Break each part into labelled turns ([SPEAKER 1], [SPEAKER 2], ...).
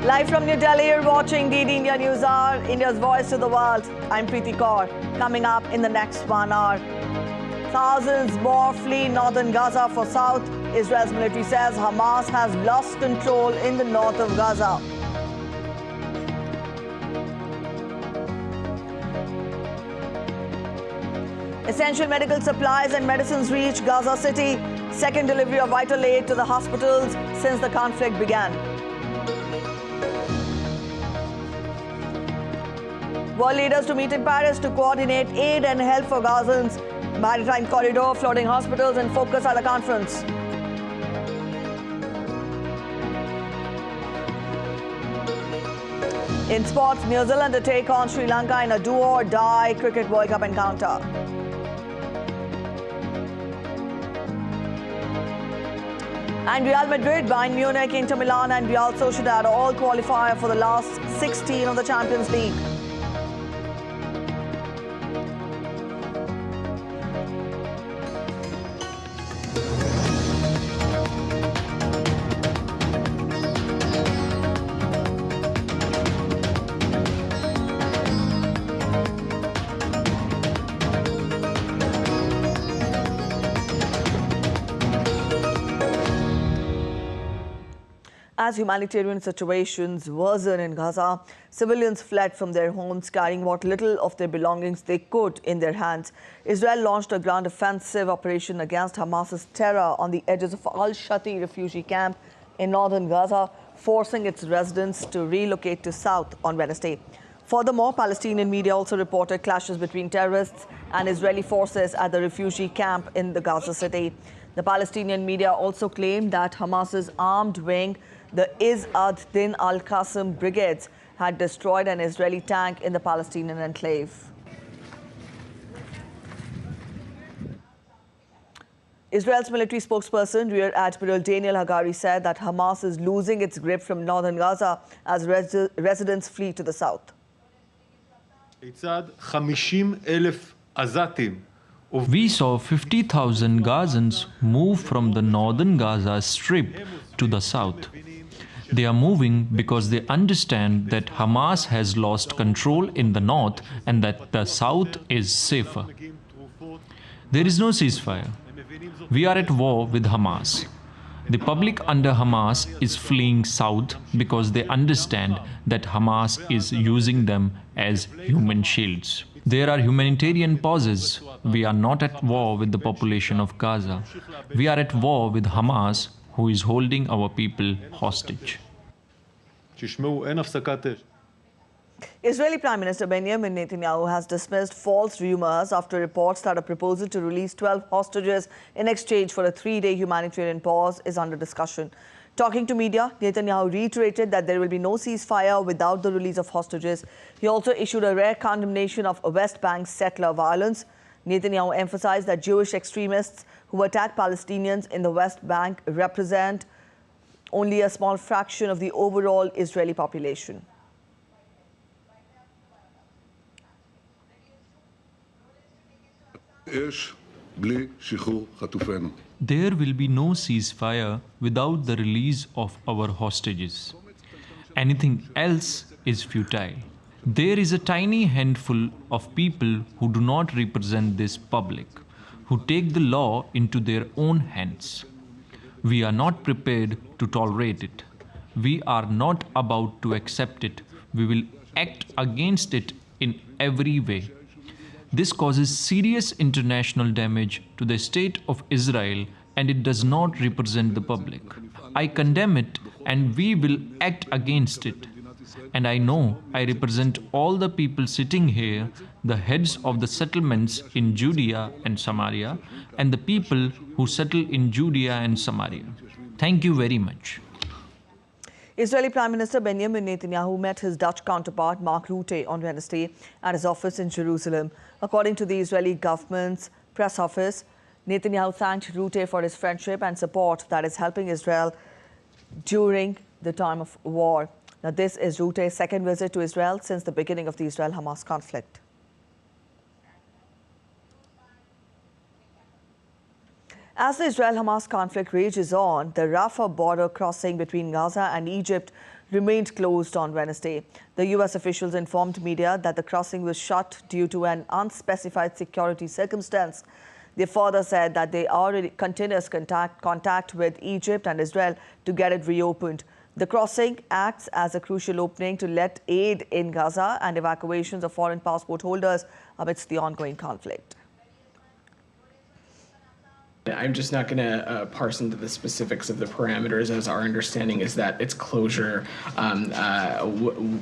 [SPEAKER 1] Live from New Delhi, you're watching DD India News Hour, India's voice to the world. I'm Preeti Kaur. Coming up in the next 1 hour. Thousands more flee northern Gaza for south. Israel's military says Hamas has lost control in the north of Gaza. Essential medical supplies and medicines reach Gaza City. Second delivery of vital aid to the hospitals since the conflict began. World leaders to meet in Paris to coordinate aid and help for Gazans. Maritime corridor, flooding hospitals and focus at the conference. In sports, New Zealand to take on Sri Lanka in a do-or-die Cricket World Cup encounter. And Real Madrid, Bayern Munich, Inter Milan and Real Sociedad all qualify for the last 16 of the Champions League. As humanitarian situations worsen in Gaza, civilians fled from their homes carrying what little of their belongings they could in their hands. Israel launched a ground offensive operation against Hamas's terror on the edges of Al-Shati refugee camp in northern Gaza, forcing its residents to relocate to south on Wednesday. Furthermore, Palestinian media also reported clashes between terrorists and Israeli forces at the refugee camp in the Gaza city. The Palestinian media also claimed that Hamas's armed wing, the Izz ad-Din al-Qassam brigades, had destroyed an Israeli tank in the Palestinian enclave. Israel's military spokesperson, Rear Admiral Daniel Hagari, said that Hamas is losing its grip from northern Gaza as residents flee to the south.
[SPEAKER 2] We saw 50,000 Gazans move from the northern Gaza Strip to the south. They are moving because they understand that Hamas has lost control in the north and that the south is safer. There is no ceasefire. We are at war with Hamas. The public under Hamas is fleeing south because they understand that Hamas is using them as human shields. There are humanitarian pauses. We are not at war with the population of Gaza. We are at war with Hamas, who is holding our people hostage.
[SPEAKER 1] Israeli Prime Minister Benjamin Netanyahu has dismissed false rumors after reports that a proposal to release 12 hostages in exchange for a 3-day humanitarian pause is under discussion. Talking to media, Netanyahu reiterated that there will be no ceasefire without the release of hostages. He also issued a rare condemnation of West Bank settler violence. Netanyahu emphasized that Jewish extremists who attack Palestinians in the West Bank represent only a small fraction of the overall Israeli population.
[SPEAKER 2] There will be no ceasefire without the release of our hostages. Anything else is futile. There is a tiny handful of people who do not represent this public, who take the law into their own hands. We are not prepared to tolerate it. We are not about to accept it. We will act against it in every way. This causes serious international damage to the state of Israel and it does not represent the public. I condemn it and we will act against it. And I know I represent all the people sitting here, the heads of the settlements in Judea and Samaria, and the people who settle in Judea and Samaria. Thank you very much.
[SPEAKER 1] Israeli Prime Minister Benjamin Netanyahu met his Dutch counterpart Mark Rutte on Wednesday at his office in Jerusalem. According to the Israeli government's press office, Netanyahu thanked Rutte for his friendship and support that is helping Israel during the time of war. Now, this is Rutte's second visit to Israel since the beginning of the Israel-Hamas conflict. As the Israel-Hamas conflict rages on, the Rafah border crossing between Gaza and Egypt remained closed on Wednesday. The U.S. officials informed media that the crossing was shut due to an unspecified security circumstance. They further said that they are in continuous contact with Egypt and Israel to get it reopened. The crossing acts as a crucial opening to let aid in Gaza and evacuations of foreign passport holders amidst the ongoing conflict.
[SPEAKER 3] I'm just not going to parse into the specifics of the parameters, as our understanding is that its closure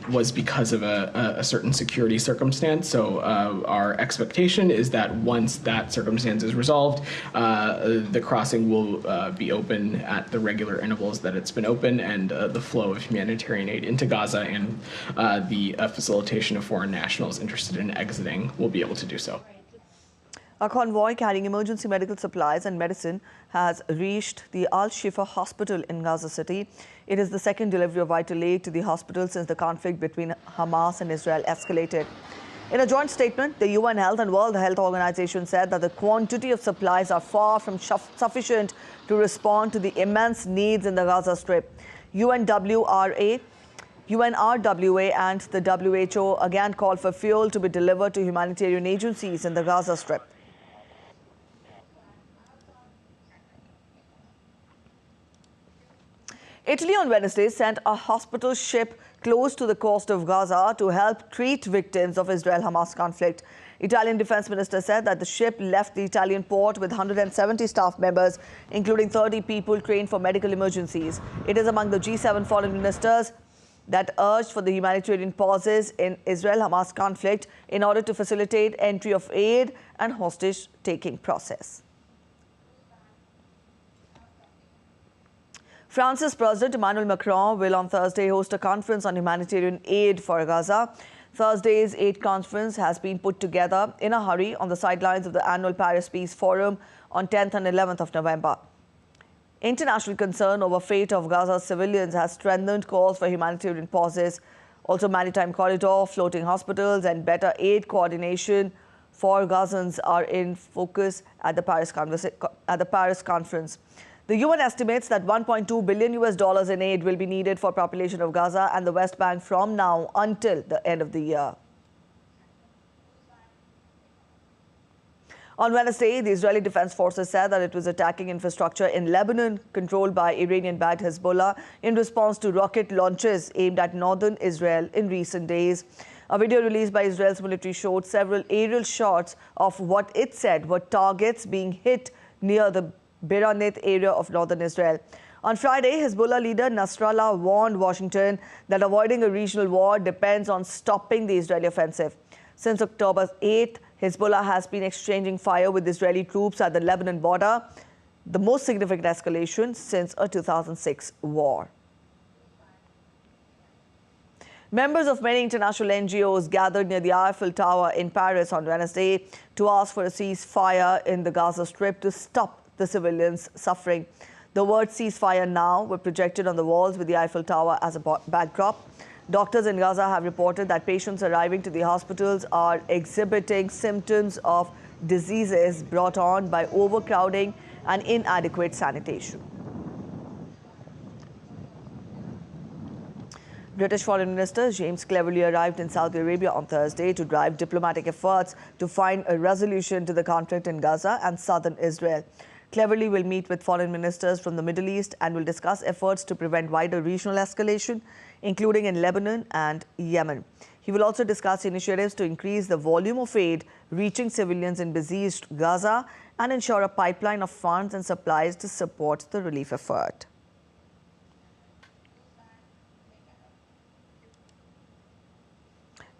[SPEAKER 3] was because of a certain security circumstance. So our expectation is that once that circumstance is resolved, the crossing will be open at the regular intervals that it's been open, and the flow of humanitarian aid into Gaza and the facilitation of foreign nationals interested in exiting will be able to do so.
[SPEAKER 1] A convoy carrying emergency medical supplies and medicine has reached the Al-Shifa hospital in Gaza City. It is the second delivery of vital aid to the hospital since the conflict between Hamas and Israel escalated. In a joint statement, the UN Health and World Health Organization said that the quantity of supplies are far from sufficient to respond to the immense needs in the Gaza Strip. UNRWA and the WHO again called for fuel to be delivered to humanitarian agencies in the Gaza Strip. Italy on Wednesday sent a hospital ship close to the coast of Gaza to help treat victims of Israel-Hamas conflict. Italian Defense Minister said that the ship left the Italian port with 170 staff members, including 30 people trained for medical emergencies. It is among the G7 foreign ministers that urged for the humanitarian pauses in Israel-Hamas conflict in order to facilitate entry of aid and hostage-taking process. France's President Emmanuel Macron will on Thursday host a conference on humanitarian aid for Gaza. Thursday's aid conference has been put together in a hurry on the sidelines of the annual Paris Peace Forum on 10th and 11th of November. International concern over fate of Gaza's civilians has strengthened calls for humanitarian pauses. Also, maritime corridor, floating hospitals and better aid coordination for Gazans are in focus at the Paris conference. The UN estimates that $1.2 billion in aid will be needed for population of Gaza and the West Bank from now until the end of the year. On Wednesday, the Israeli Defense Forces said that it was attacking infrastructure in Lebanon controlled by Iranian-backed Hezbollah in response to rocket launches aimed at northern Israel in recent days. A video released by Israel's military showed several aerial shots of what it said were targets being hit near the Beranit area of northern Israel. On Friday, Hezbollah leader Nasrallah warned Washington that avoiding a regional war depends on stopping the Israeli offensive. Since October 8th, Hezbollah has been exchanging fire with Israeli troops at the Lebanon border, the most significant escalation since a 2006 war. Members of many international NGOs gathered near the Eiffel Tower in Paris on Wednesday to ask for a ceasefire in the Gaza Strip to stop the civilians' suffering. The words ceasefire now were projected on the walls with the Eiffel Tower as a backdrop. Doctors in Gaza have reported that patients arriving to the hospitals are exhibiting symptoms of diseases brought on by overcrowding and inadequate sanitation. British Foreign Minister James Cleverly arrived in Saudi Arabia on Thursday to drive diplomatic efforts to find a resolution to the conflict in Gaza and southern Israel. Cleverly will meet with foreign ministers from the Middle East and will discuss efforts to prevent wider regional escalation, including in Lebanon and Yemen. He will also discuss initiatives to increase the volume of aid reaching civilians in besieged Gaza and ensure a pipeline of funds and supplies to support the relief effort.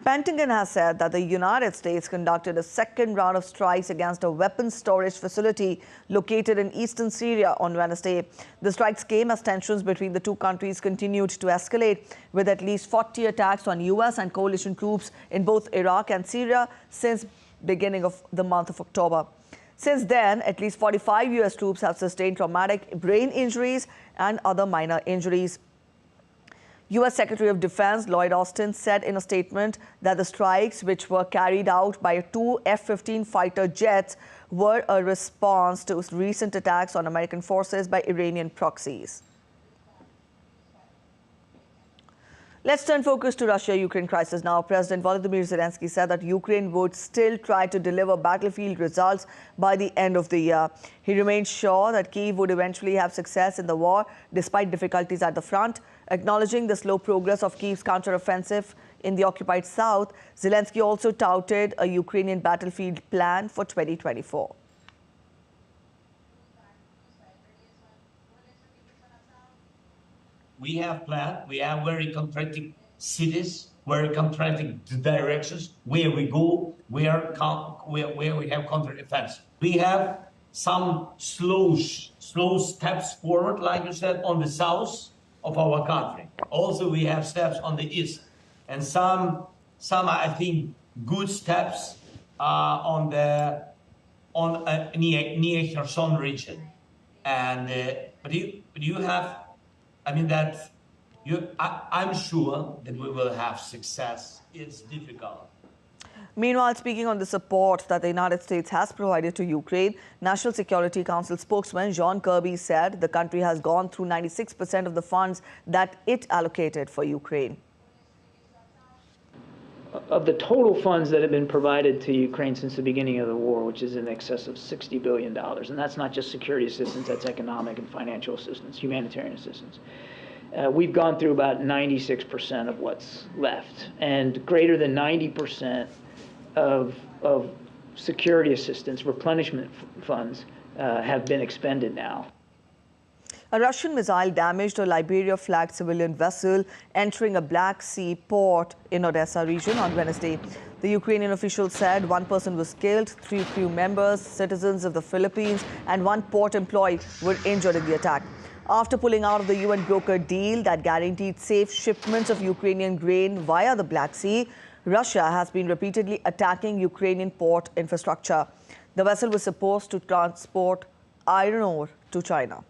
[SPEAKER 1] Pentagon has said that the United States conducted a second round of strikes against a weapons storage facility located in eastern Syria on Wednesday. The strikes came as tensions between the two countries continued to escalate, with at least 40 attacks on U.S. and coalition troops in both Iraq and Syria since beginning of the month of October. Since then, at least 45 U.S. troops have sustained traumatic brain injuries and other minor injuries. U.S. Secretary of Defense Lloyd Austin said in a statement that the strikes, which were carried out by two F-15 fighter jets, were a response to recent attacks on American forces by Iranian proxies. Let's turn focus to Russia-Ukraine crisis now. President Volodymyr Zelensky said that Ukraine would still try to deliver battlefield results by the end of the year. He remained sure that Kyiv would eventually have success in the war despite difficulties at the front. Acknowledging the slow progress of Kyiv's counteroffensive in the occupied south, Zelensky also touted a Ukrainian battlefield plan for 2024.
[SPEAKER 4] We have planned, we have very concrete cities, very concrete directions, where we go, where we have counter-offensive. We have some slow steps forward, like you said, on the south of our country. Also, we have steps on the east, and some I think, good steps near Kherson region. And but you have. I mean that I'm sure that we will have success. It's difficult.
[SPEAKER 1] Meanwhile, speaking on the support that the United States has provided to Ukraine, National Security Council spokesman John Kirby said the country has gone through 96% of the funds that it allocated for Ukraine.
[SPEAKER 5] Of the total funds that have been provided to Ukraine since the beginning of the war, which is in excess of $60 billion, and that's not just security assistance, that's economic and financial assistance, humanitarian assistance. We've gone through about 96% of what's left, and greater than 90% of security assistance, replenishment funds, have been expended now.
[SPEAKER 1] A Russian missile damaged a Liberia-flagged civilian vessel entering a Black Sea port in Odessa region on Wednesday. The Ukrainian officials said one person was killed, 3 crew members, citizens of the Philippines, and 1 port employee were injured in the attack. After pulling out of the UN brokered deal that guaranteed safe shipments of Ukrainian grain via the Black Sea, Russia has been repeatedly attacking Ukrainian port infrastructure. The vessel was supposed to transport iron ore to China.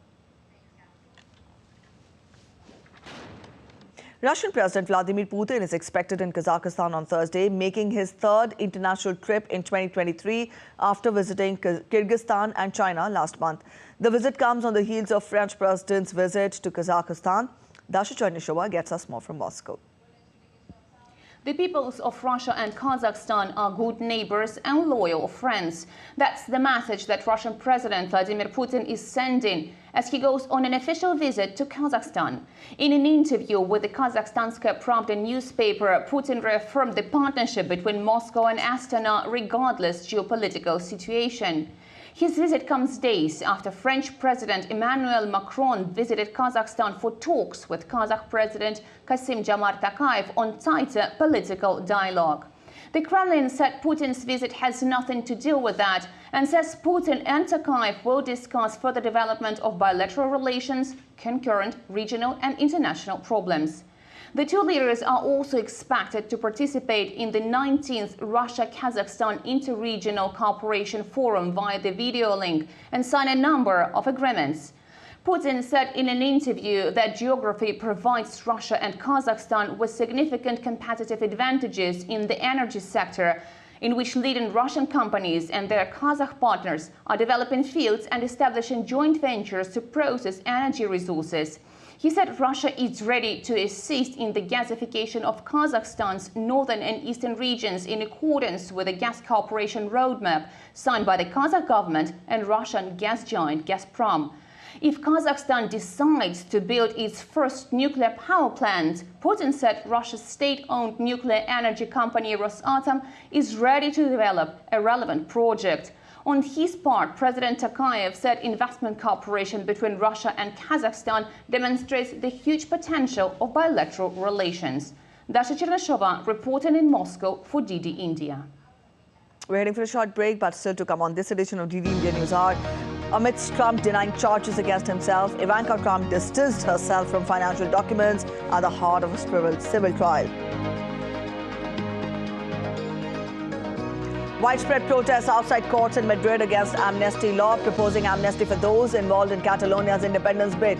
[SPEAKER 1] Russian President Vladimir Putin is expected in Kazakhstan on Thursday, making his 3rd international trip in 2023 after visiting Kyrgyzstan and China last month. The visit comes on the heels of French President's visit to Kazakhstan. Dasha Chernyshova gets us more from Moscow.
[SPEAKER 6] The peoples of Russia and Kazakhstan are good neighbors and loyal friends. That's the message that Russian President Vladimir Putin is sending as he goes on an official visit to Kazakhstan. In an interview with the Kazakhstanskaya Pravda newspaper, Putin reaffirmed the partnership between Moscow and Astana regardless geopolitical situation. His visit comes days after French President Emmanuel Macron visited Kazakhstan for talks with Kazakh President Kassym-Jomart Tokayev on tighter political dialogue. The Kremlin said Putin's visit has nothing to do with that and says Putin and Tokayev will discuss further development of bilateral relations, concurrent regional and international problems. The two leaders are also expected to participate in the 19th Russia-Kazakhstan Inter-Regional Cooperation Forum via the video link and sign a number of agreements. Putin said in an interview that geography provides Russia and Kazakhstan with significant competitive advantages in the energy sector, in which leading Russian companies and their Kazakh partners are developing fields and establishing joint ventures to process energy resources. He said Russia is ready to assist in the gasification of Kazakhstan's northern and eastern regions in accordance with the gas cooperation roadmap signed by the Kazakh government and Russian gas giant Gazprom. If Kazakhstan decides to build its first nuclear power plant, Putin said Russia's state-owned nuclear energy company Rosatom is ready to develop a relevant project. On his part, President Tokayev said investment cooperation between Russia and Kazakhstan demonstrates the huge potential of bilateral relations. Dasha Chernyshova reporting in Moscow for DD India.
[SPEAKER 1] We're heading for a short break, but still to come on this edition of DD India News Hour. Amidst Trump denying charges against himself, Ivanka Trump distanced herself from financial documents at the heart of a civil trial. Widespread protests outside courts in Madrid against amnesty law, proposing amnesty for those involved in Catalonia's independence bid.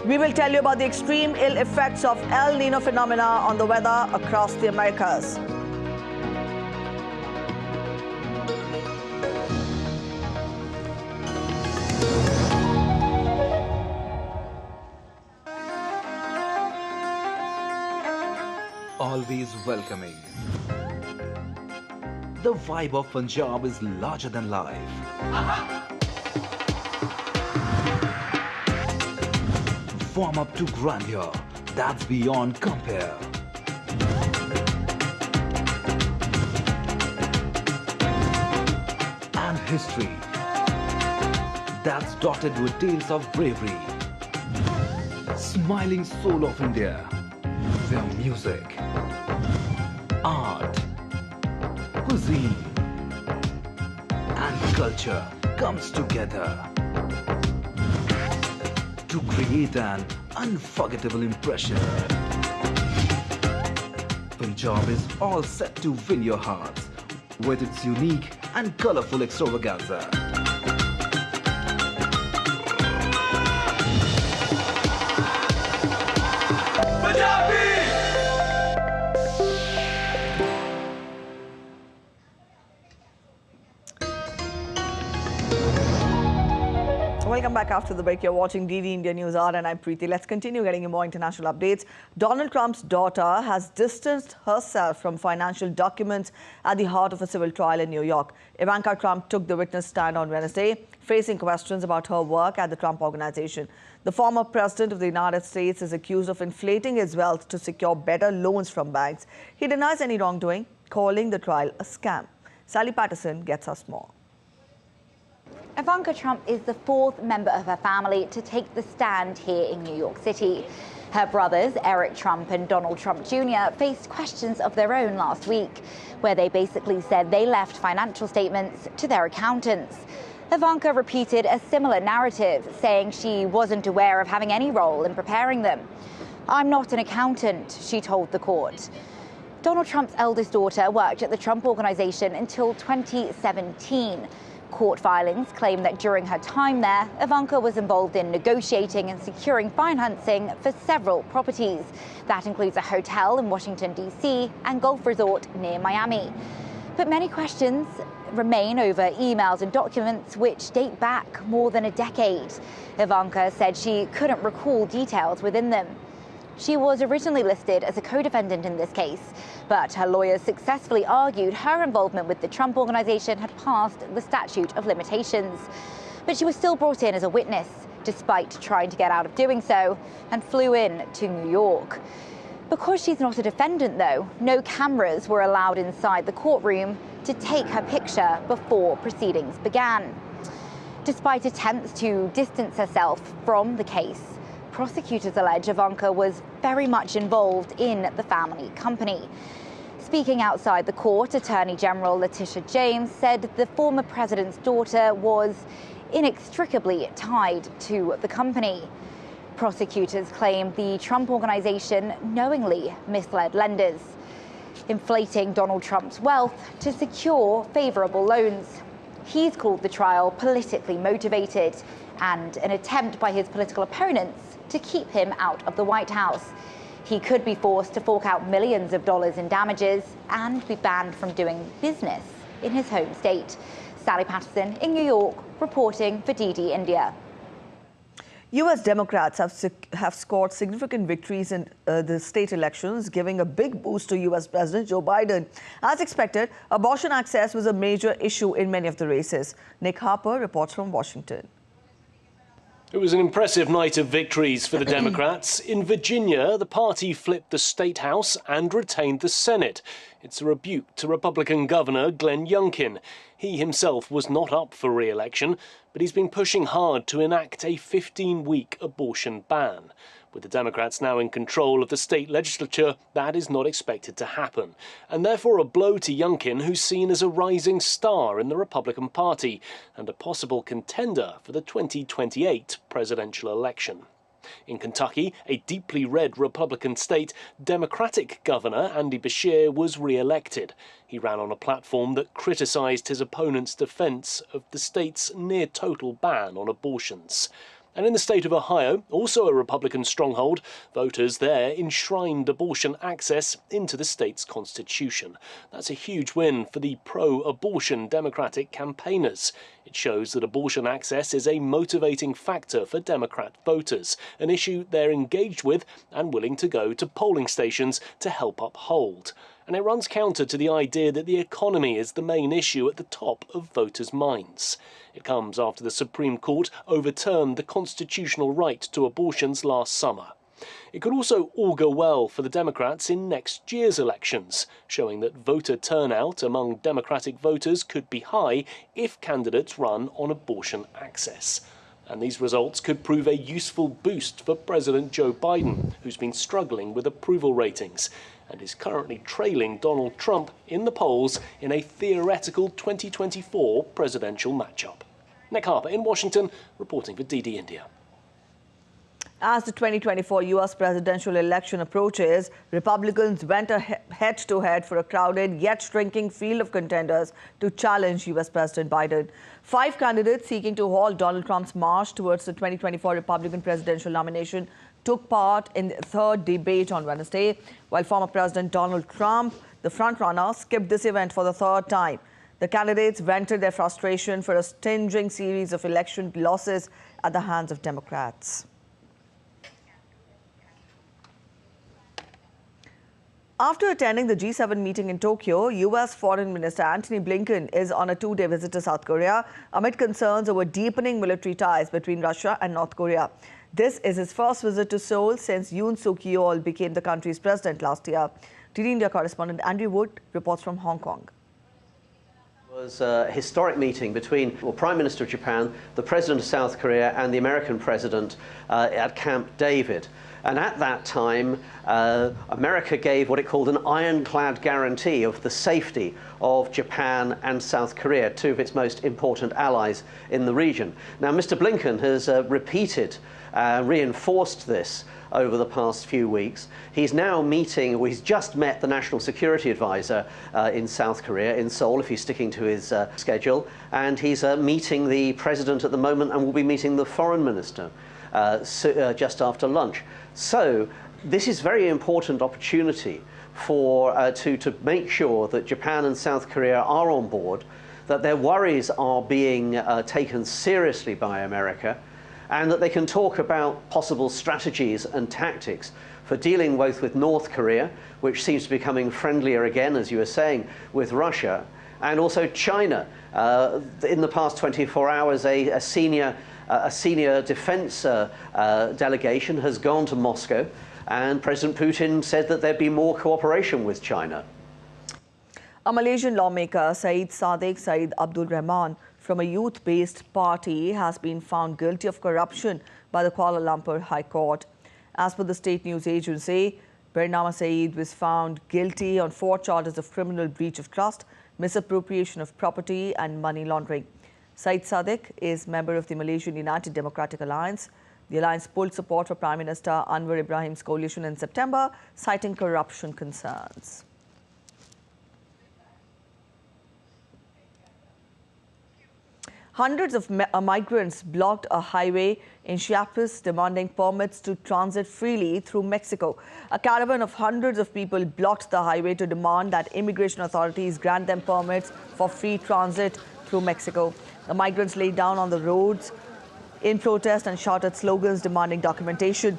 [SPEAKER 1] We will tell you about the extreme ill effects of El Nino phenomena on the weather across the Americas.
[SPEAKER 7] Always welcoming. The vibe of Punjab is larger than life. Warm up to grandeur that's beyond compare. And history that's dotted with tales of bravery. Smiling soul of India, where music, art, cuisine and culture comes together to create an unforgettable impression. Punjab is all set to win your hearts with its unique and colorful extravaganza.
[SPEAKER 1] Welcome back after the break. You're watching DD India News Hour and I'm Preeti. Let's continue getting you more international updates. Donald Trump's daughter has distanced herself from financial documents at the heart of a civil trial in New York. Ivanka Trump took the witness stand on Wednesday, facing questions about her work at the Trump Organization. The former president of the United States is accused of inflating his wealth to secure better loans from banks. He denies any wrongdoing, calling the trial a scam. Sally Patterson gets us more.
[SPEAKER 8] Ivanka Trump is the fourth member of her family to take the stand here in New York City. Her brothers, Eric Trump and Donald Trump Jr., faced questions of their own last week, where they basically said they left financial statements to their accountants. Ivanka repeated a similar narrative, saying she wasn't aware of having any role in preparing them. "I'm not an accountant," she told the court. Donald Trump's eldest daughter worked at the Trump Organization until 2017. Court filings claim that during her time there, Ivanka was involved in negotiating and securing financing for several properties. That includes a hotel in Washington, D.C. and golf resort near Miami. But many questions remain over emails and documents which date back more than a decade. Ivanka said she couldn't recall details within them. She was originally listed as a co-defendant in this case, but her lawyers successfully argued her involvement with the Trump Organization had passed the statute of limitations. But she was still brought in as a witness, despite trying to get out of doing so, and flew in to New York. Because she's not a defendant, though, no cameras were allowed inside the courtroom to take her picture before proceedings began. Despite attempts to distance herself from the case, prosecutors allege Ivanka was very much involved in the family company. Speaking outside the court, Attorney General Letitia James said the former president's daughter was inextricably tied to the company. Prosecutors claim the Trump Organization knowingly misled lenders, inflating Donald Trump's wealth to secure favorable loans. He's called the trial politically motivated and an attempt by his political opponents to keep him out of the White House. He could be forced to fork out millions of dollars in damages and be banned from doing business in his home state. Sally Patterson in New York, reporting for DD India.
[SPEAKER 1] U.S. Democrats have scored significant victories in the state elections, giving a big boost to U.S. President Joe Biden. As expected, abortion access was a major issue in many of the races. Nick Harper reports from Washington.
[SPEAKER 9] It was an impressive night of victories for the Democrats. In Virginia, the party flipped the state house and retained the Senate. It's a rebuke to Republican Governor Glenn Youngkin. He himself was not up for re-election, but he's been pushing hard to enact a 15-week abortion ban. With the Democrats now in control of the state legislature, that is not expected to happen. And therefore a blow to Youngkin, who's seen as a rising star in the Republican Party and a possible contender for the 2028 presidential election. In Kentucky, a deeply red Republican state, Democratic Governor Andy Beshear was re-elected. He ran on a platform that criticised his opponent's defence of the state's near-total ban on abortions. And in the state of Ohio, also a Republican stronghold, voters there enshrined abortion access into the state's constitution. That's a huge win for the pro-abortion Democratic campaigners. It shows that abortion access is a motivating factor for Democrat voters, an issue they're engaged with and willing to go to polling stations to help uphold. And it runs counter to the idea that the economy is the main issue at the top of voters' minds. It comes after the Supreme Court overturned the constitutional right to abortions last summer. It could also augur well for the Democrats in next year's elections, showing that voter turnout among Democratic voters could be high if candidates run on abortion access. And these results could prove a useful boost for President Joe Biden, who's been struggling with approval ratings and is currently trailing Donald Trump in the polls in a theoretical 2024 presidential matchup. Nick Harper in Washington, reporting for DD India.
[SPEAKER 1] As the 2024 U.S. presidential election approaches, Republicans went head-to-head for a crowded yet shrinking field of contenders to challenge U.S. President Biden. 5 candidates seeking to halt Donald Trump's march towards the 2024 Republican presidential nomination took part in the 3rd debate on Wednesday, while former President Donald Trump, the frontrunner, skipped this event for the 3rd time. The candidates vented their frustration for a stinging series of election losses at the hands of Democrats. After attending the G7 meeting in Tokyo, U.S. Foreign Minister Antony Blinken is on a 2-day visit to South Korea amid concerns over deepening military ties between Russia and North Korea. This is his first visit to Seoul since Yoon Suk-yeol became the country's president last year. DD India correspondent Andrew Wood reports from Hong Kong.
[SPEAKER 10] It was a historic meeting between the Prime Minister of Japan, the President of South Korea and the American President at Camp David. And at that time, America gave what it called an ironclad guarantee of the safety of Japan and South Korea, 2 of its most important allies in the region. Now, Mr. Blinken has reinforced this over the past few weeks. He's now meeting, well, he's just met the National Security Advisor in South Korea, in Seoul, if he's sticking to his schedule, and he's meeting the President at the moment and will be meeting the Foreign Minister just after lunch. So this is a very important opportunity for to make sure that Japan and South Korea are on board, that their worries are being taken seriously by America, and that they can talk about possible strategies and tactics for dealing both with North Korea, which seems to be becoming friendlier again, as you were saying, with Russia, and also China. In the past 24 hours, a senior defense delegation has gone to Moscow, and President Putin said that there'd be more cooperation with China.
[SPEAKER 1] A Malaysian lawmaker, Said Abdul Rahman, from a youth-based party, has been found guilty of corruption by the Kuala Lumpur High Court. As per the state news agency, Bernama Said was found guilty on 4 charges of criminal breach of trust, misappropriation of property and money laundering. Said Sadiq is member of the Malaysian United Democratic Alliance. The alliance pulled support for Prime Minister Anwar Ibrahim's coalition in September, citing corruption concerns. Hundreds of migrants blocked a highway in Chiapas, demanding permits to transit freely through Mexico. A caravan of hundreds of people blocked the highway to demand that immigration authorities grant them permits for free transit through Mexico. The migrants laid down on the roads in protest and shouted slogans demanding documentation.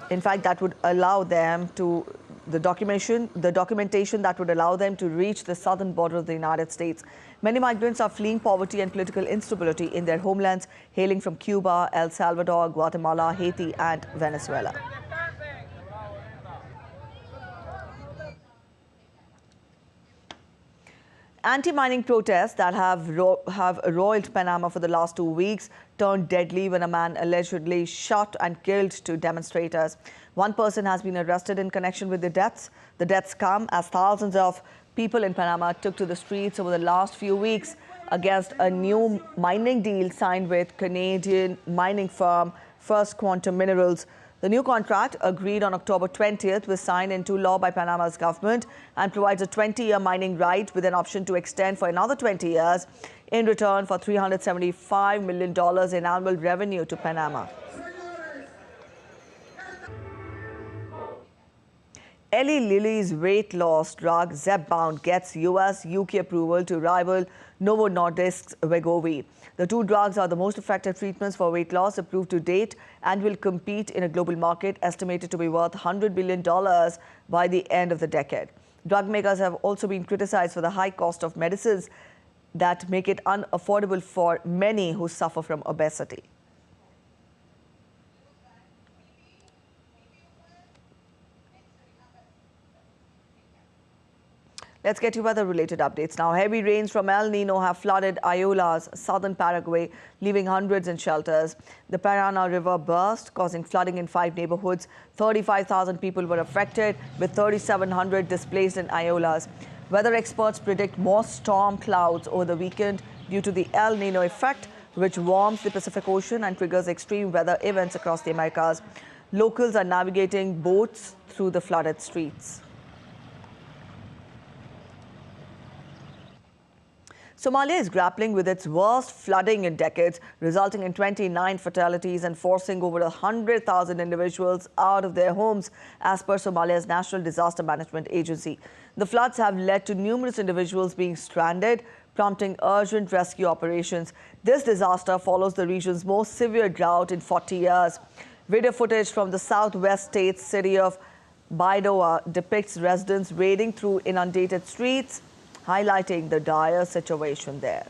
[SPEAKER 1] In fact, that would allow them to the documentation that would allow them to reach the southern border of the United States. Many migrants are fleeing poverty and political instability in their homelands, hailing from Cuba, El Salvador, Guatemala, Haiti, and Venezuela. Anti-mining protests that have roiled Panama for the last 2 weeks turned deadly when a man allegedly shot and killed 2 demonstrators. One person has been arrested in connection with the deaths. The deaths come as thousands of people in Panama took to the streets over the last few weeks against a new mining deal signed with Canadian mining firm First Quantum Minerals. The new contract, agreed on October 20th, was signed into law by Panama's government and provides a 20-year mining right with an option to extend for another 20 years. in return for $375 million in annual revenue to Panama. Eli Lilly's weight loss drug Zepbound gets US-UK approval to rival Novo Nordisk's Wegovy. The two drugs are the most effective treatments for weight loss approved to date and will compete in a global market estimated to be worth $100 billion by the end of the decade. Drug makers have also been criticized for the high cost of medicines that make it unaffordable for many who suffer from obesity. Let's get to weather-related updates now. Heavy rains from El Nino have flooded Ayola's southern Paraguay, leaving hundreds in shelters. The Parana River burst, causing flooding in 5 neighborhoods. 35,000 people were affected, with 3,700 displaced in Ayola's. Weather experts predict more storm clouds over the weekend due to the El Nino effect, which warms the Pacific Ocean and triggers extreme weather events across the Americas. Locals are navigating boats through the flooded streets. Somalia is grappling with its worst flooding in decades, resulting in 29 fatalities and forcing over 100,000 individuals out of their homes, as per Somalia's National Disaster Management Agency. The floods have led to numerous individuals being stranded, prompting urgent rescue operations. This disaster follows the region's most severe drought in 40 years. Video footage from the southwest state's city of Baidoa depicts residents wading through inundated streets, highlighting the dire situation there.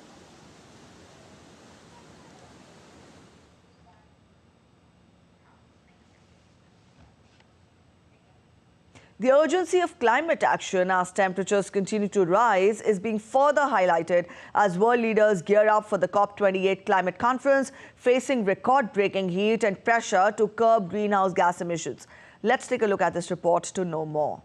[SPEAKER 1] The urgency of climate action as temperatures continue to rise is being further highlighted as world leaders gear up for the COP28 climate conference, facing record-breaking heat and pressure to curb greenhouse gas emissions. Let's take a look at this report to know more.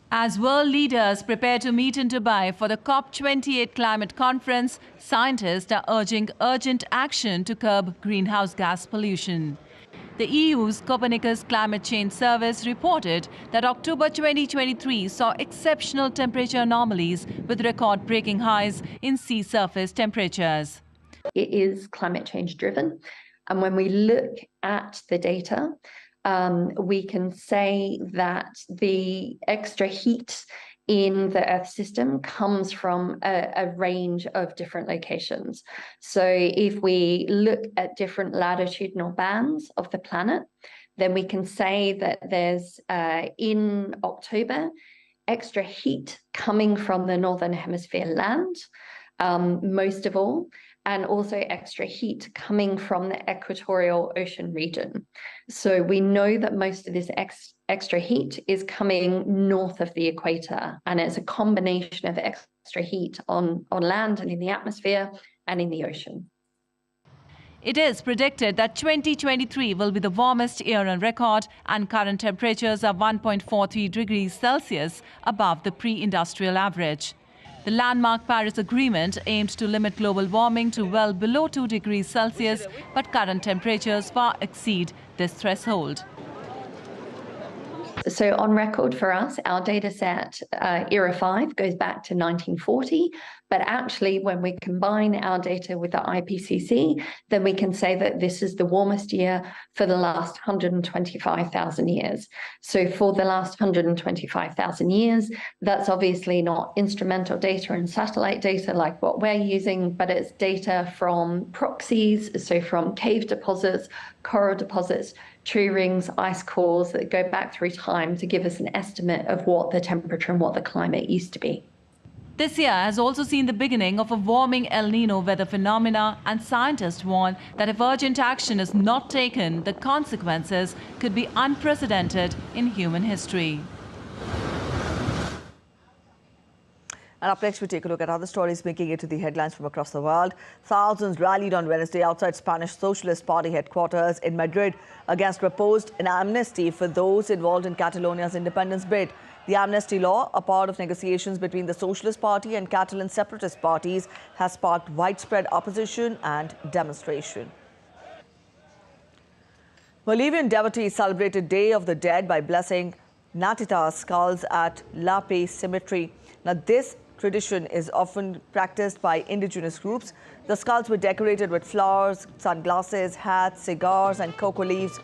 [SPEAKER 11] As world leaders prepare to meet in Dubai for the COP28 climate conference, scientists are urging urgent action to curb greenhouse gas pollution. The EU's Copernicus Climate Change Service reported that October 2023 saw exceptional temperature anomalies with record-breaking highs in sea surface temperatures.
[SPEAKER 12] It is climate change driven, and when we look at the data, we can say that the extra heat in the Earth system comes from a range of different locations. So if we look at different latitudinal bands of the planet, then we can say that there's, in October, extra heat coming from the Northern Hemisphere land, most of all, and also extra heat coming from the equatorial ocean region. So we know that most of this extra heat is coming north of the equator, and it's a combination of extra heat on land and in the atmosphere and in the ocean.
[SPEAKER 11] It is predicted that 2023 will be the warmest year on record, and current temperatures are 1.43 degrees Celsius above the pre-industrial average. The landmark Paris Agreement aimed to limit global warming to well below 2 degrees Celsius, but current temperatures far exceed this threshold.
[SPEAKER 12] So on record for us, our data set, ERA 5, goes back to 1940. But actually, when we combine our data with the IPCC, then we can say that this is the warmest year for the last 125,000 years. So for the last 125,000 years, that's obviously not instrumental data and satellite data like what we're using, but it's data from proxies, so from cave deposits, coral deposits, tree rings, ice cores that go back through time to give us an estimate of what the temperature and what the climate used to be.
[SPEAKER 11] This year has also seen the beginning of a warming El Nino weather phenomena, and scientists warn that if urgent action is not taken, the consequences could be unprecedented in human history.
[SPEAKER 1] And up next, we take a look at other stories making it to the headlines from across the world. Thousands rallied on Wednesday outside Spanish Socialist Party headquarters in Madrid against proposed an amnesty for those involved in Catalonia's independence bid. The amnesty law, a part of negotiations between the Socialist Party and Catalan separatist parties, has sparked widespread opposition and demonstration. Bolivian devotees celebrated Day of the Dead by blessing Natita skulls at La Paz Cemetery. Now, this tradition is often practiced by indigenous groups. The skulls were decorated with flowers, sunglasses, hats, cigars, and cocoa leaves.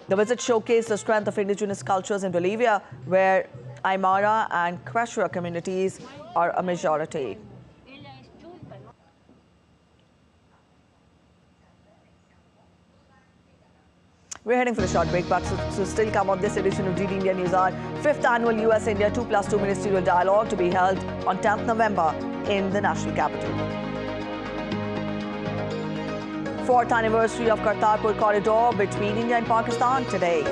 [SPEAKER 1] The visit showcased the strength of indigenous cultures in Bolivia, where Aymara and Quechua communities are a majority. We're heading for a short break, but so still come on this edition of DD India News Hour. 5th annual US-India 2+2 ministerial dialogue to be held on 10th November in the national capital. 4th anniversary of Kartarpur corridor between India and Pakistan today.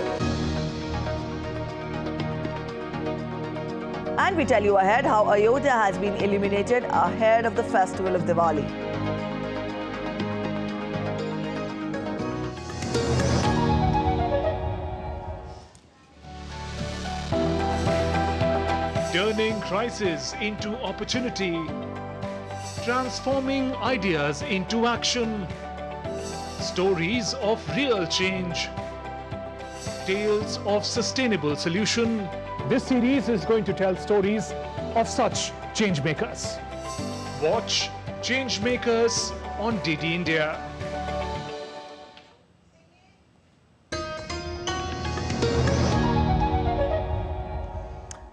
[SPEAKER 1] And we tell you ahead how Ayodhya has been illuminated ahead of the festival of Diwali.
[SPEAKER 13] Turning crisis into opportunity, transforming ideas into action, stories of real change, tales of sustainable solution.
[SPEAKER 14] This series is going to tell stories of such changemakers.
[SPEAKER 13] Watch Changemakers on DD India.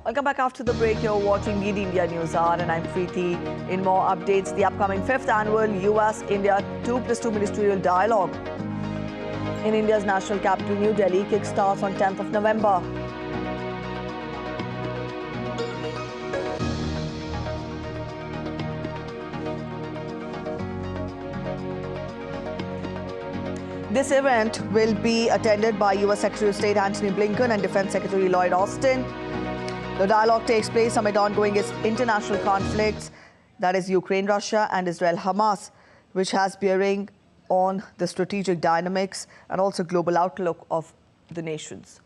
[SPEAKER 1] Welcome back after the break. You're watching DD India News Hour and I'm Preeti. In more updates, the upcoming 5th annual US-India 2+2 ministerial dialogue in India's national capital, New Delhi, kickstarts on 10th of November. This event will be attended by US Secretary of State Antony Blinken and Defense Secretary Lloyd Austin. The dialogue takes place amid ongoing international conflicts, that is Ukraine-Russia and Israel-Hamas, which has bearing on the strategic dynamics and also global outlook of the nations.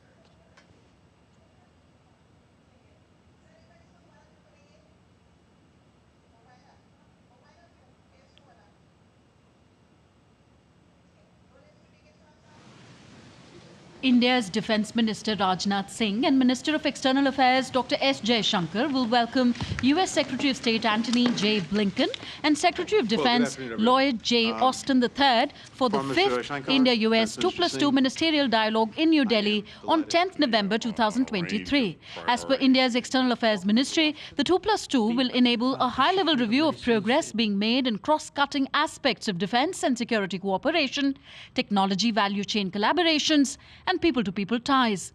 [SPEAKER 15] India's Defence Minister Rajnath Singh and Minister of External Affairs Dr. S. Jaishankar will welcome US Secretary of State Antony J. Blinken and Secretary of Defence Lloyd J. Austin III for the 5th India-US 2+2 ministerial dialogue in New Delhi on 10th November 2023. As per India's External Affairs Ministry, the 2+2 will enable a high-level review of progress being made in cross-cutting aspects of defence and security cooperation, technology value chain collaborations, and people-to-people ties.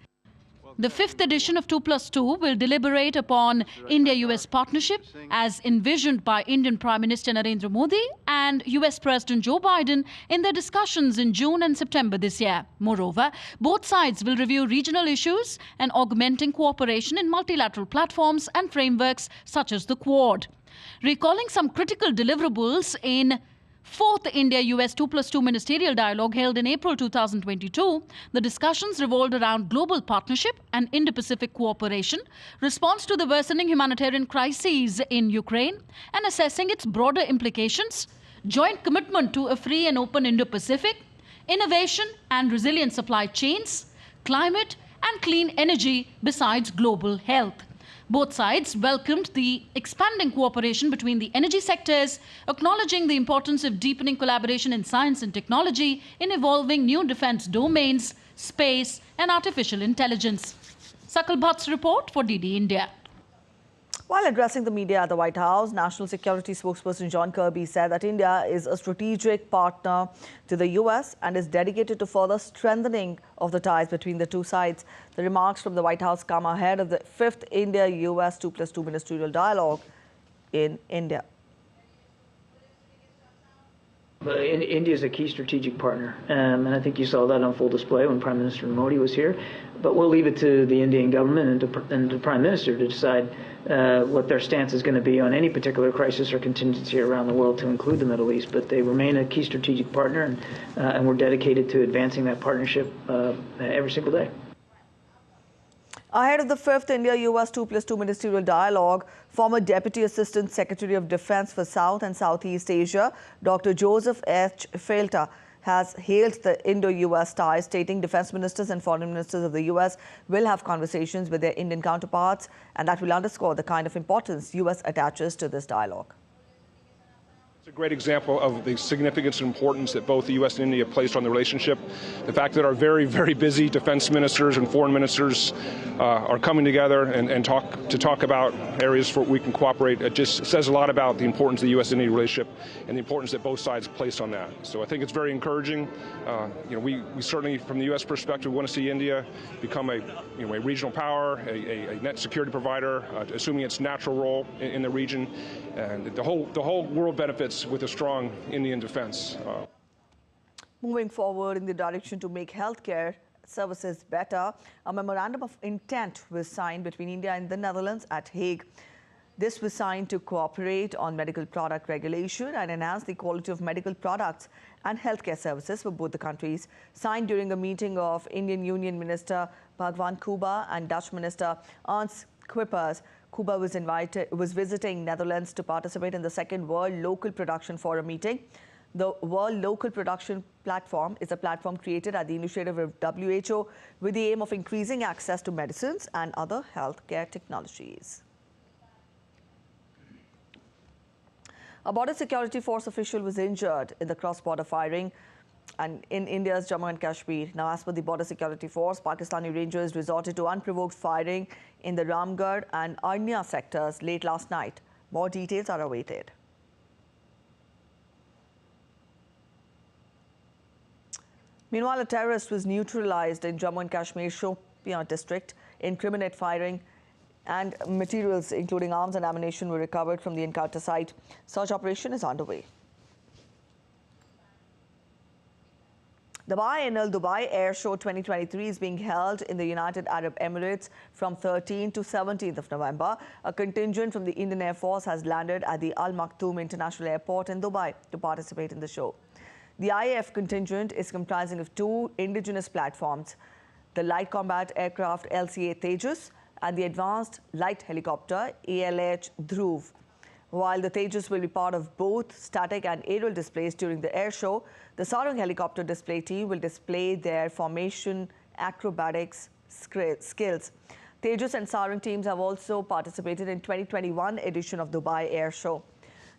[SPEAKER 15] The 5th edition of 2+2 will deliberate upon India-US partnership as envisioned by Indian Prime Minister Narendra Modi and US President Joe Biden in their discussions in June and September this year. Moreover, both sides will review regional issues and augmenting cooperation in multilateral platforms and frameworks such as the Quad. Recalling some critical deliverables in 4th India-US 2+2 ministerial dialogue held in April 2022, the discussions revolved around global partnership and Indo-Pacific cooperation, response to the worsening humanitarian crises in Ukraine, and assessing its broader implications, joint commitment to a free and open Indo-Pacific, innovation and resilient supply chains, climate and clean energy besides global health. Both sides welcomed the expanding cooperation between the energy sectors, acknowledging the importance of deepening collaboration in science and technology in evolving new defense domains, space, and artificial intelligence. Sakal Bhatt's report for DD India.
[SPEAKER 1] While addressing the media at the White House, National Security spokesperson John Kirby said that India is a strategic partner to the US and is dedicated to further strengthening of the ties between the two sides. The remarks from the White House come ahead of the 5th India-US 2+2 ministerial dialogue in India.
[SPEAKER 5] But India is a key strategic partner, and I think you saw that on full display when Prime Minister Modi was here. But we'll leave it to the Indian government and the Prime Minister to decide what their stance is going to be on any particular crisis or contingency around the world, to include the Middle East. But they remain a key strategic partner, and we're dedicated to advancing that partnership every single day.
[SPEAKER 1] Ahead of the 5th India-US 2+2 ministerial dialogue, former Deputy Assistant Secretary of Defense for South and Southeast Asia, Dr. Joseph H. Felter, has hailed the Indo-US ties, stating defense ministers and foreign ministers of the US will have conversations with their Indian counterparts, and that will underscore the kind of importance US attaches to this dialogue.
[SPEAKER 16] It's a great example of the significance and importance that both the U.S. and India placed on the relationship. The fact that our very, very busy defense ministers and foreign ministers are coming together and talk about areas where we can cooperate, it just says a lot about the importance of the U.S.-India relationship and the importance that both sides place on that. So I think it's very encouraging. We certainly, from the U.S. perspective, want to see India become a regional power, a net security provider, assuming its natural role in the region, and the whole world benefits with a strong Indian defense.
[SPEAKER 1] Moving forward in the direction to make healthcare services better, a memorandum of intent was signed between India and the Netherlands at Hague. This was signed to cooperate on medical product regulation and enhance the quality of medical products and healthcare services for both the countries. Signed during a meeting of Indian Union Minister Bhagwan Kuba and Dutch Minister Ernst Kuipers. Kuba was visiting Netherlands to participate in the second World Local Production Forum meeting. The World Local Production Platform is a platform created at the initiative of WHO with the aim of increasing access to medicines and other healthcare technologies. A border security force official was injured in the cross-border firing and in India's Jammu and Kashmir. Now, as per the border security force, Pakistani rangers resorted to unprovoked firing in the Ramgarh and Arnia sectors late last night. More details are awaited. Meanwhile, a terrorist was neutralized in Jammu and Kashmir Shopian district. Incriminate firing and materials including arms and ammunition were recovered from the encounter site. Search operation is underway. The Biennial Dubai Air Show 2023 is being held in the United Arab Emirates from 13th to 17th of November. A contingent from the Indian Air Force has landed at the Al Maktoum International Airport in Dubai to participate in the show. The IAF contingent is comprising of two indigenous platforms, the Light Combat Aircraft LCA Tejas and the Advanced Light Helicopter ALH Dhruv. While the Tejas will be part of both static and aerial displays during the air show, the Sarang helicopter display team will display their formation acrobatics skills. Tejas and Sarang teams have also participated in 2021 edition of Dubai Air Show.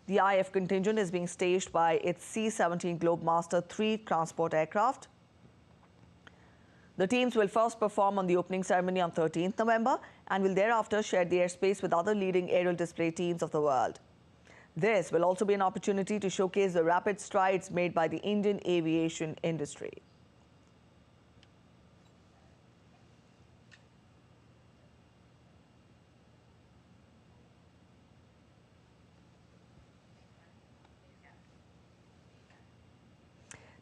[SPEAKER 1] The IF contingent is being staged by its C-17 Globemaster III transport aircraft. The teams will first perform on the opening ceremony on 13th November and will thereafter share the airspace with other leading aerial display teams of the world. This will also be an opportunity to showcase the rapid strides made by the Indian aviation industry.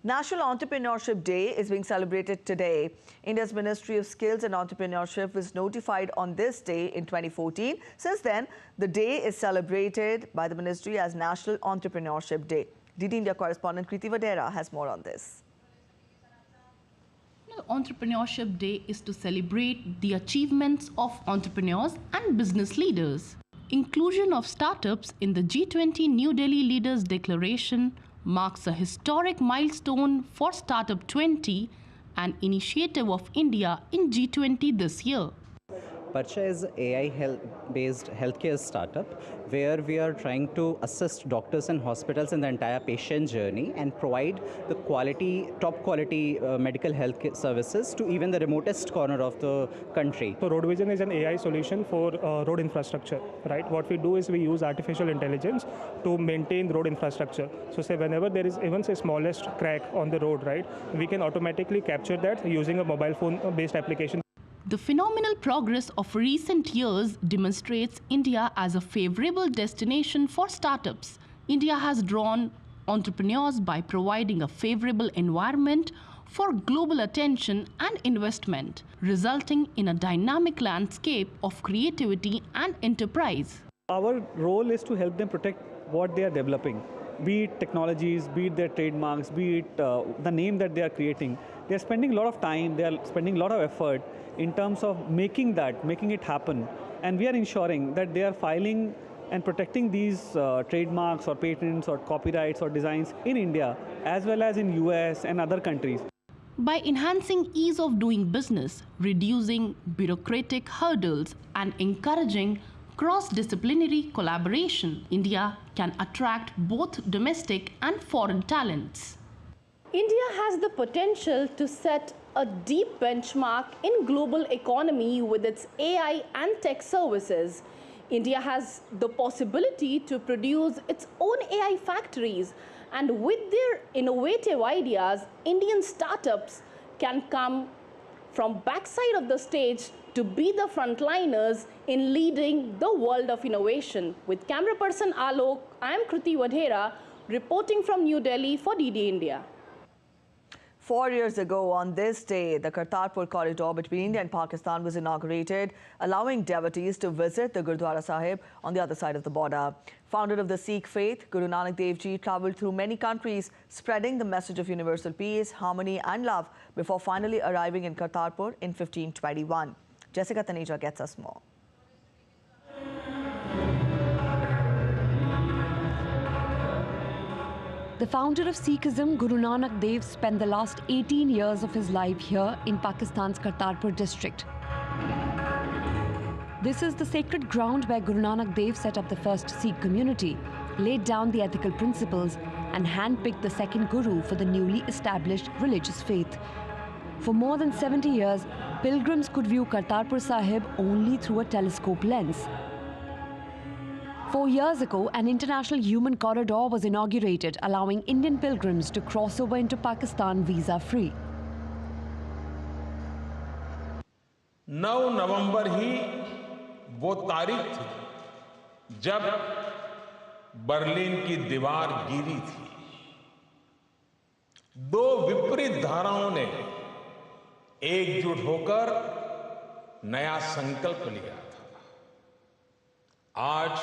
[SPEAKER 1] National Entrepreneurship Day is being celebrated today. India's Ministry of Skills and Entrepreneurship was notified on this day in 2014. Since then, the day is celebrated by the ministry as National Entrepreneurship Day. DD India correspondent Kriti Vadera has more on this.
[SPEAKER 17] Entrepreneurship Day is to celebrate the achievements of entrepreneurs and business leaders. Inclusion of startups in the G20 New Delhi Leaders Declaration marks a historic milestone for Startup 20, an initiative of India in G20 this year.
[SPEAKER 18] Parcha is an AI-based healthcare startup where we are trying to assist doctors and hospitals in the entire patient journey and provide the top quality medical health services to even the remotest corner of the country.
[SPEAKER 14] So Road Vision is an AI solution for road infrastructure, right? What we do is we use artificial intelligence to maintain road infrastructure. So say whenever there is even say smallest crack on the road, right, we can automatically capture that using a mobile phone based application.
[SPEAKER 17] The phenomenal progress of recent years demonstrates India as a favorable destination for startups. India has drawn entrepreneurs by providing a favorable environment for global attention and investment, resulting in a dynamic landscape of creativity and enterprise.
[SPEAKER 19] Our role is to help them protect what they are developing, be it technologies, be it their trademarks, be it the name that they are creating. They are spending a lot of time, they are spending a lot of effort in terms of making it happen. And we are ensuring that they are filing and protecting these trademarks or patents or copyrights or designs in India as well as in US and other countries.
[SPEAKER 17] By enhancing ease of doing business, reducing bureaucratic hurdles, and encouraging cross-disciplinary collaboration, India can attract both domestic and foreign talents.
[SPEAKER 20] India has the potential to set a deep benchmark in global economy with its AI and tech services. India has the possibility to produce its own AI factories, and with their innovative ideas, Indian startups can come from backside of the stage to be the frontliners in leading the world of innovation. With camera person Alok, I am Kruti Vadhera reporting from New Delhi for DD India.
[SPEAKER 1] 4 years ago on this day, the Kartarpur corridor between India and Pakistan was inaugurated, allowing devotees to visit the Gurdwara Sahib on the other side of the border. Founder of the Sikh faith, Guru Nanak Dev Ji travelled through many countries, spreading the message of universal peace, harmony and love before finally arriving in Kartarpur in 1521. Jessica Taneja gets us more.
[SPEAKER 21] The founder of Sikhism, Guru Nanak Dev, spent the last 18 years of his life here in Pakistan's Kartarpur district. This is the sacred ground where Guru Nanak Dev set up the first Sikh community, laid down the ethical principles, and handpicked the second Guru for the newly established religious faith. For more than 70 years, pilgrims could view Kartarpur Sahib only through a telescope lens. 4 years ago, an international human corridor was inaugurated, allowing Indian pilgrims to cross over into Pakistan visa-free.
[SPEAKER 22] 9 नवंबर ही वो तारीख थी जब Berlin की दीवार गिरी थी। दो विपरीत धाराओं ने एकजुट होकर नया संकल्प लिया था। आज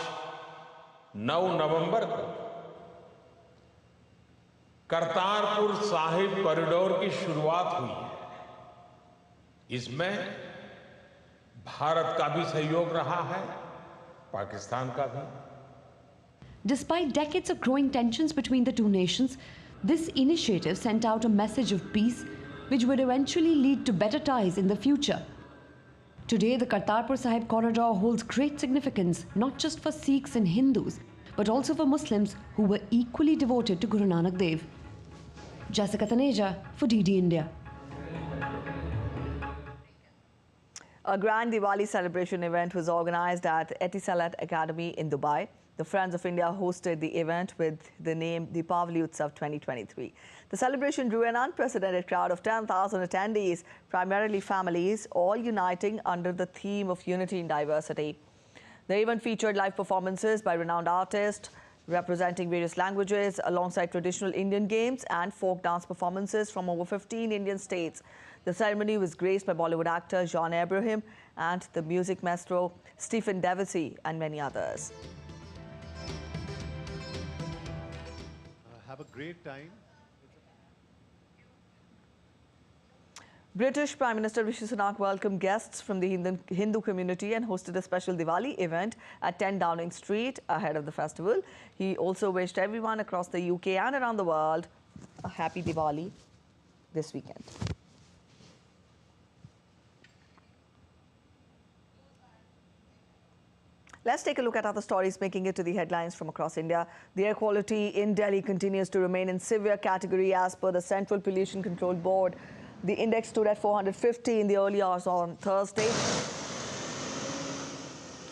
[SPEAKER 22] 9 नवंबर को करतारपुर साहिब कॉरिडोर की शुरुआत हुई है। इसमें भारत का भी सहयोग रहा है, पाकिस्तान का भी।
[SPEAKER 21] Despite decades of growing tensions between the two nations, this initiative sent out a message of peace, which would eventually lead to better ties in the future. Today, the Kartarpur Sahib corridor holds great significance, not just for Sikhs and Hindus, but also for Muslims who were equally devoted to Guru Nanak Dev. Jessica Taneja for DD India.
[SPEAKER 1] A grand Diwali celebration event was organized at Etisalat Academy in Dubai. The Friends of India hosted the event with the name Deepavali Utsav 2023. The celebration drew an unprecedented crowd of 10,000 attendees, primarily families, all uniting under the theme of unity in diversity. The event featured live performances by renowned artists representing various languages, alongside traditional Indian games and folk dance performances from over 15 Indian states. The ceremony was graced by Bollywood actor John Abraham and the music maestro Stephen Devacy and many others.
[SPEAKER 23] Have a great time.
[SPEAKER 1] British Prime Minister Rishi Sunak welcomed guests from the Hindu community and hosted a special Diwali event at 10 Downing Street ahead of the festival. He also wished everyone across the UK and around the world a happy Diwali this weekend. Let's take a look at other stories making it to the headlines from across India. The air quality in Delhi continues to remain in severe category as per the Central Pollution Control Board. The index stood at 450 in the early hours on Thursday.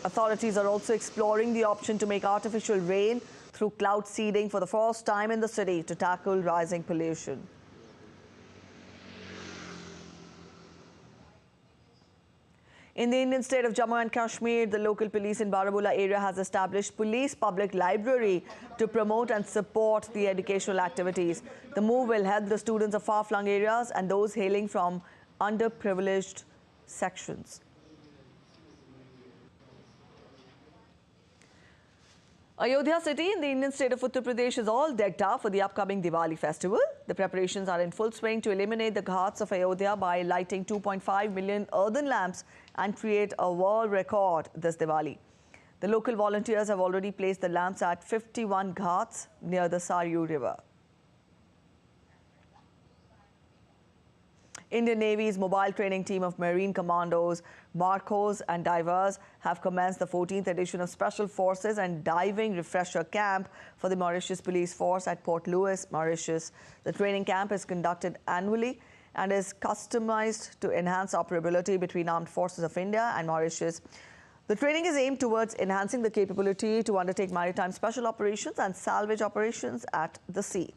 [SPEAKER 1] Authorities are also exploring the option to make artificial rain through cloud seeding for the first time in the city to tackle rising pollution. In the Indian state of Jammu and Kashmir, the local police in Baramulla area has established Police Public Library to promote and support the educational activities. The move will help the students of far-flung areas and those hailing from underprivileged sections. Ayodhya city in the Indian state of Uttar Pradesh is all decked out for the upcoming Diwali festival. The preparations are in full swing to eliminate the ghats of Ayodhya by lighting 2.5 million earthen lamps and create a world record this Diwali. The local volunteers have already placed the lamps at 51 ghats near the Saryu River. Indian Navy's mobile training team of Marine Commandos, Marcos and divers have commenced the 14th edition of Special Forces and Diving Refresher Camp for the Mauritius Police Force at Port Louis, Mauritius. The training camp is conducted annually and is customized to enhance operability between Armed Forces of India and Mauritius. The training is aimed towards enhancing the capability to undertake maritime special operations and salvage operations at the sea.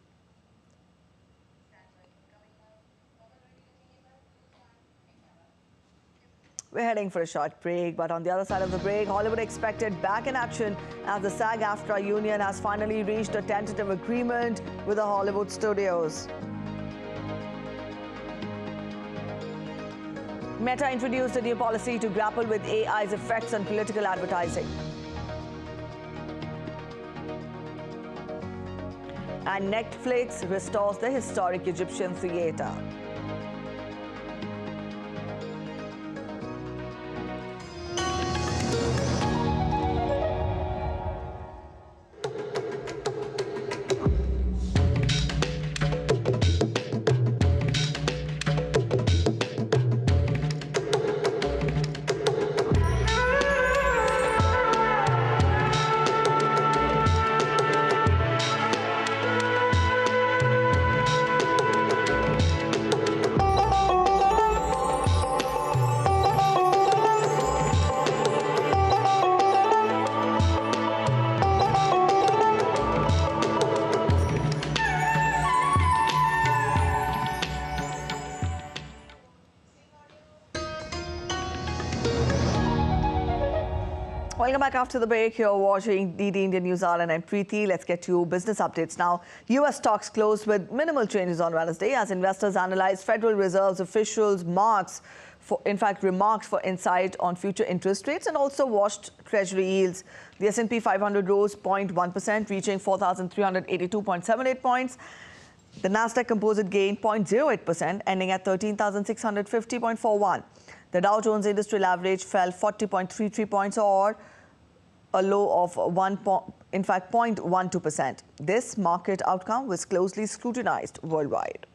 [SPEAKER 1] We're heading for a short break, but on the other side of the break, Hollywood expected back in action as the SAG-AFTRA union has finally reached a tentative agreement with the Hollywood studios. Meta introduced a new policy to grapple with AI's effects on political advertising. And Netflix restores the historic Egyptian theatre. Welcome back after the break. You're watching DD Indian News Hour and I'm Preeti. Let's get to business updates now. U.S. stocks closed with minimal changes on Wednesday as investors analyzed Federal Reserve's officials' remarks for insight on future interest rates and also watched Treasury yields. The S&P 500 rose 0.1%, reaching 4,382.78 points. The Nasdaq Composite gained 0.08%, ending at 13,650.41. The Dow Jones Industrial Average fell 40.33 points, or a low of 0.12%. This market outcome was closely scrutinized worldwide.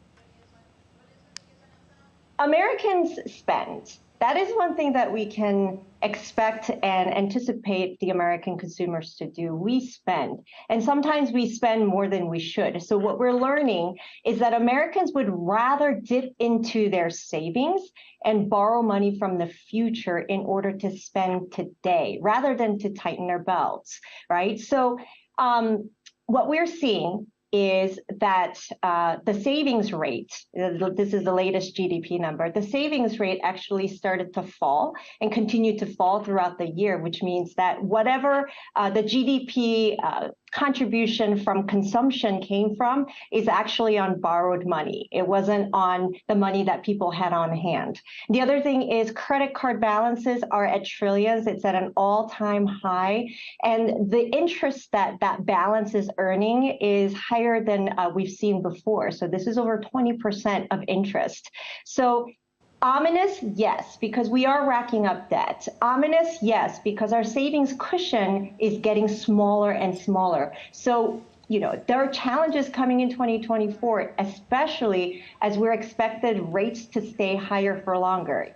[SPEAKER 2] Americans spend. That is one thing that we can expect and anticipate the American consumers to do. We spend, and sometimes we spend more than we should. So what we're learning is that Americans would rather dip into their savings and borrow money from the future in order to spend today, rather than to tighten their belts, right? So what we're seeing is that the savings rate, this is the latest GDP number, the savings rate actually started to fall and continued to fall throughout the year, which means that whatever the GDP contribution from consumption came from is actually on borrowed money. It wasn't on the money that people had on hand. The other thing is credit card balances are at trillions. It's at an all-time high. And the interest that that balance is earning is higher than we've seen before. So this is over 20% of interest. So ominous, yes, because we are racking up debt. Ominous, yes, because our savings cushion is getting smaller and smaller. So, there are challenges coming in 2024, especially as we're expected rates to stay higher for longer.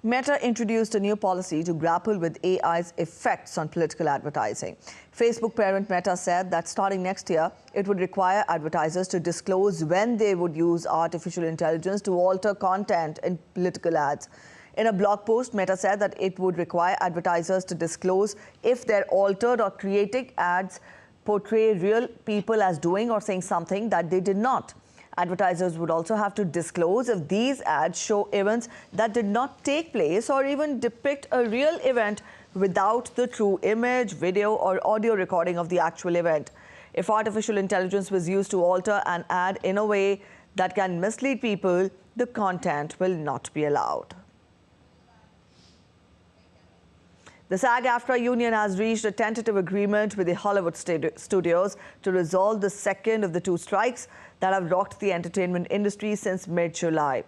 [SPEAKER 1] Meta introduced a new policy to grapple with AI's effects on political advertising. Facebook parent Meta said that starting next year, it would require advertisers to disclose when they would use artificial intelligence to alter content in political ads. In a blog post, Meta said that it would require advertisers to disclose if their altered or created ads portray real people as doing or saying something that they did not. Advertisers would also have to disclose if these ads show events that did not take place or even depict a real event without the true image, video, or audio recording of the actual event. If artificial intelligence was used to alter an ad in a way that can mislead people, the content will not be allowed. The SAG-AFTRA union has reached a tentative agreement with the Hollywood studios to resolve the second of the two strikes that have rocked the entertainment industry since mid-July.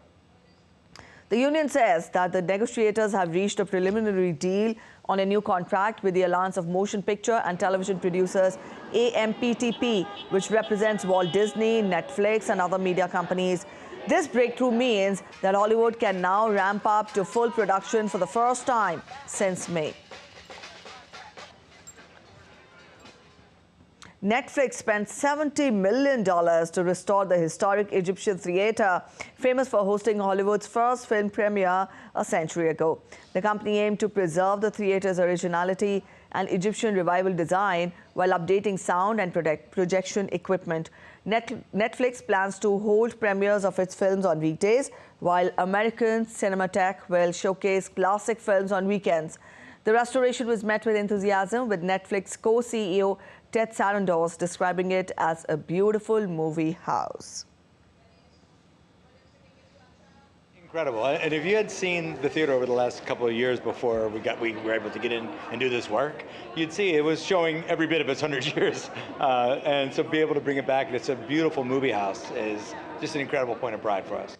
[SPEAKER 1] The union says that the negotiators have reached a preliminary deal on a new contract with the Alliance of Motion Picture and Television Producers, AMPTP, which represents Walt Disney, Netflix and other media companies. This breakthrough means that Hollywood can now ramp up to full production for the first time since May. Netflix spent $70 million to restore the historic Egyptian theater, famous for hosting Hollywood's first film premiere a century ago. The company aimed to preserve the theater's originality and Egyptian revival design while updating sound and projection equipment. Netflix plans to hold premieres of its films on weekdays, while American Cinematheque will showcase classic films on weekends. The restoration was met with enthusiasm, with Netflix co-CEO Ted Sarandos describing it as a beautiful movie house.
[SPEAKER 3] Incredible. And if you had seen the theater over the last couple of years before we were able to get in and do this work, you'd see it was showing every bit of its 100 years. And so be able to bring it back, and it's a beautiful movie house, is just an incredible point of pride for us.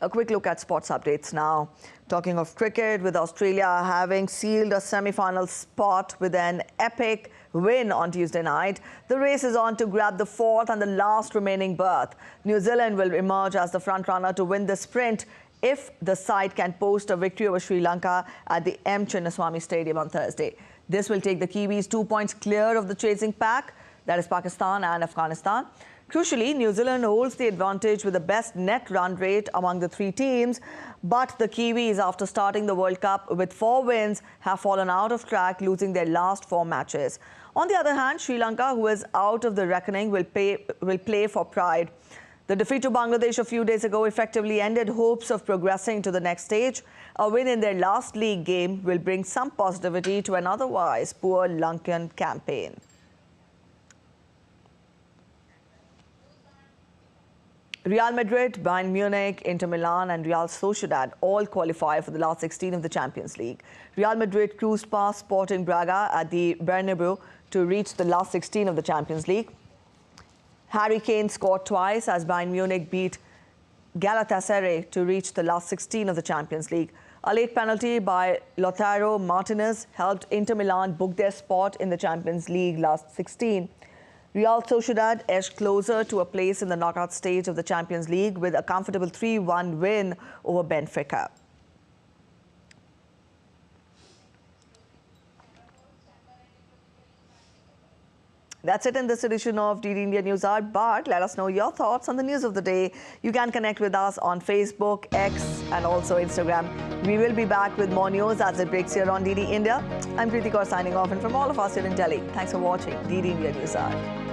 [SPEAKER 1] A quick look at sports updates now. Talking of cricket, with Australia having sealed a semi-final spot with an epic win on Tuesday night, the race is on to grab the fourth and the last remaining berth. New Zealand will emerge as the front-runner to win the sprint if the side can post a victory over Sri Lanka at the M. Chinnaswamy Stadium on Thursday. This will take the Kiwis 2 points clear of the chasing pack, that is Pakistan and Afghanistan. Crucially, New Zealand holds the advantage with the best net run rate among the three teams, but the Kiwis, after starting the World Cup with 4 wins, have fallen out of track, losing their last 4 matches. On the other hand, Sri Lanka, who is out of the reckoning, will play for pride. The defeat to Bangladesh a few days ago effectively ended hopes of progressing to the next stage. A win in their last league game will bring some positivity to an otherwise poor Lankan campaign. Real Madrid, Bayern Munich, Inter Milan and Real Sociedad all qualify for the last 16 of the Champions League. Real Madrid cruised past Sporting Braga at the Bernabeu to reach the last 16 of the Champions League. Harry Kane scored twice as Bayern Munich beat Galatasaray to reach the last 16 of the Champions League. A late penalty by Lautaro Martinez helped Inter Milan book their spot in the Champions League last 16. Real Sociedad edged closer to a place in the knockout stage of the Champions League with a comfortable 3-1 win over Benfica. That's it in this edition of DD India News Hour, but let us know your thoughts on the news of the day. You can connect with us on Facebook, X and also Instagram. We will be back with more news as it breaks here on DD India. I'm Preeti Kaur signing off, and from all of us here in Delhi, thanks for watching DD India News Hour.